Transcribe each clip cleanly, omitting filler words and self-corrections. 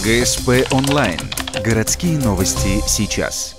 ГСП онлайн. Городские новости сейчас.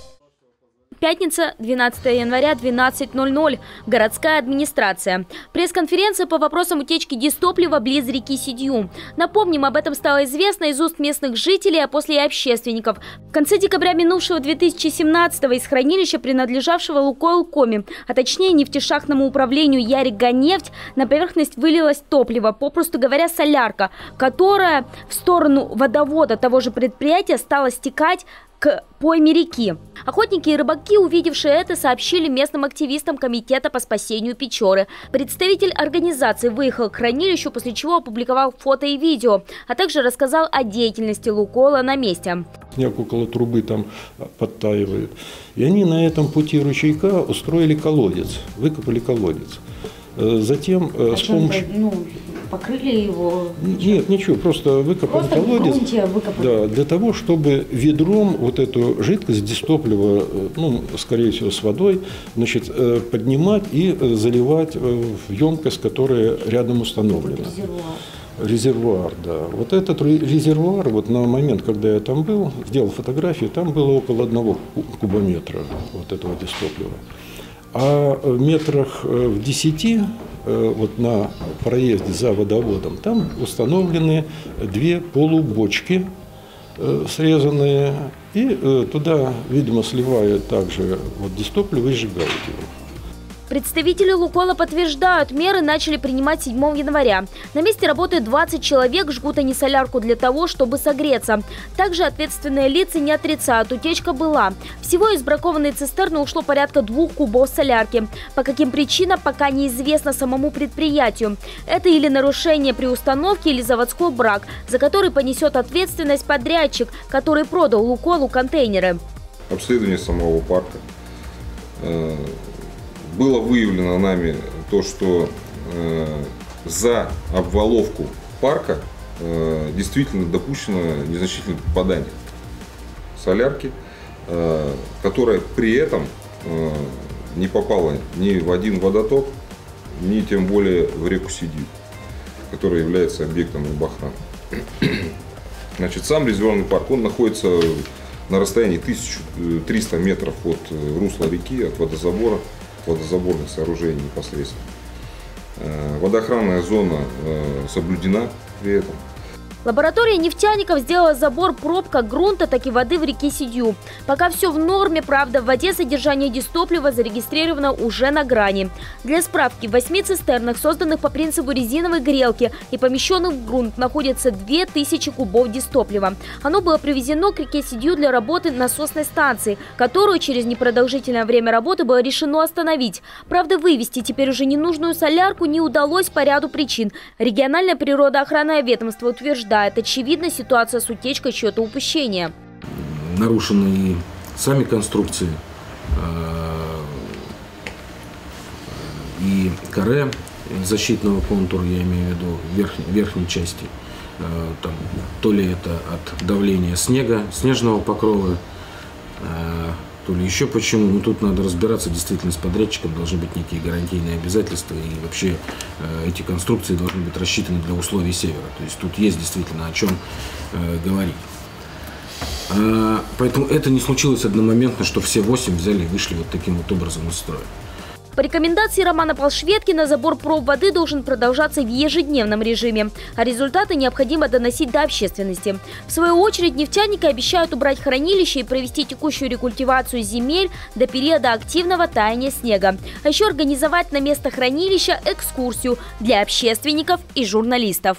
Пятница, 12 января, 12:00. Городская администрация. Пресс-конференция по вопросам утечки дистоплива близ реки Сидью. Напомним, об этом стало известно из уст местных жителей, а после и общественников. В конце декабря минувшего 2017-го из хранилища, принадлежавшего Лукойл Коми, а точнее нефтешахтному управлению Яриганефть, на поверхность вылилось топливо, попросту говоря, солярка, которая в сторону водовода того же предприятия стала стекать к пойме реки. Охотники и рыбаки, увидевшие это, сообщили местным активистам Комитета по спасению Печоры. Представитель организации выехал к хранилищу, после чего опубликовал фото и видео, а также рассказал о деятельности Лукойла на месте. Снег около трубы там подтаивает. И они на этом пути ручейка устроили колодец, выкопали колодец. Затем с помощью... покрыли его? Нет, ничего, просто выкопали колодец. Да, для того, чтобы ведром вот эту жидкость, дистопливо, скорее всего, с водой, поднимать и заливать в емкость, которая рядом установлена. Резервуар, да. Вот этот резервуар, вот на момент, когда я там был, сделал фотографию, там было около 1 кубометра вот этого дистоплива. А в метрах в 10, вот на проезде за водоводом, там установлены 2 полубочки срезанные, и туда, видимо, сливают также вот дистопливо и сжигают его. Представители Лукойла подтверждают, меры начали принимать 7 января. На месте работает 20 человек, жгут они солярку для того, чтобы согреться. Также ответственные лица не отрицают, утечка была. Всего из бракованной цистерны ушло порядка 2 кубов солярки. По каким причинам, пока неизвестно самому предприятию. Это или нарушение при установке, или заводской брак, за который понесет ответственность подрядчик, который продал Лукойлу контейнеры. Обследование самого парка. Было выявлено нами то, что за обваловку парка действительно допущено незначительное попадание солярки, которая при этом не попала ни в один водоток, ни тем более в реку Сидью, которая является объектом рыбоохраны. Значит, сам резервуарный парк, он находится на расстоянии 1300 метров от русла реки, от водозабора, водозаборных сооружений непосредственно. Водоохранная зона соблюдена при этом. Лаборатория нефтяников сделала забор проб как грунта, так и воды в реке Сидью. Пока все в норме, правда, в воде содержание дистоплива зарегистрировано уже на грани. Для справки, в 8 цистернах, созданных по принципу резиновой грелки и помещенных в грунт, находится 2000 кубов дистоплива. Оно было привезено к реке Сидью для работы насосной станции, которую через непродолжительное время работы было решено остановить. Правда, вывести теперь уже ненужную солярку не удалось по ряду причин. Региональное природоохранное ведомство утверждает, очевидно, ситуация с утечкой чье-то упущение. Нарушены и сами конструкции, и каре защитного контура, я имею в виду верхней части. Там, то ли это от давления снега, снежного покрова, то ли еще почему. Но тут надо разбираться действительно с подрядчиком, должны быть некие гарантийные обязательства, и вообще эти конструкции должны быть рассчитаны для условий севера. То есть тут есть действительно о чем говорить. Поэтому это не случилось одномоментно, что все 8 взяли и вышли вот таким вот образом из строя. По рекомендации Романа Полшветкина, забор проб воды должен продолжаться в ежедневном режиме, а результаты необходимо доносить до общественности. В свою очередь, нефтяники обещают убрать хранилище и провести текущую рекультивацию земель до периода активного таяния снега. А еще организовать на место хранилища экскурсию для общественников и журналистов.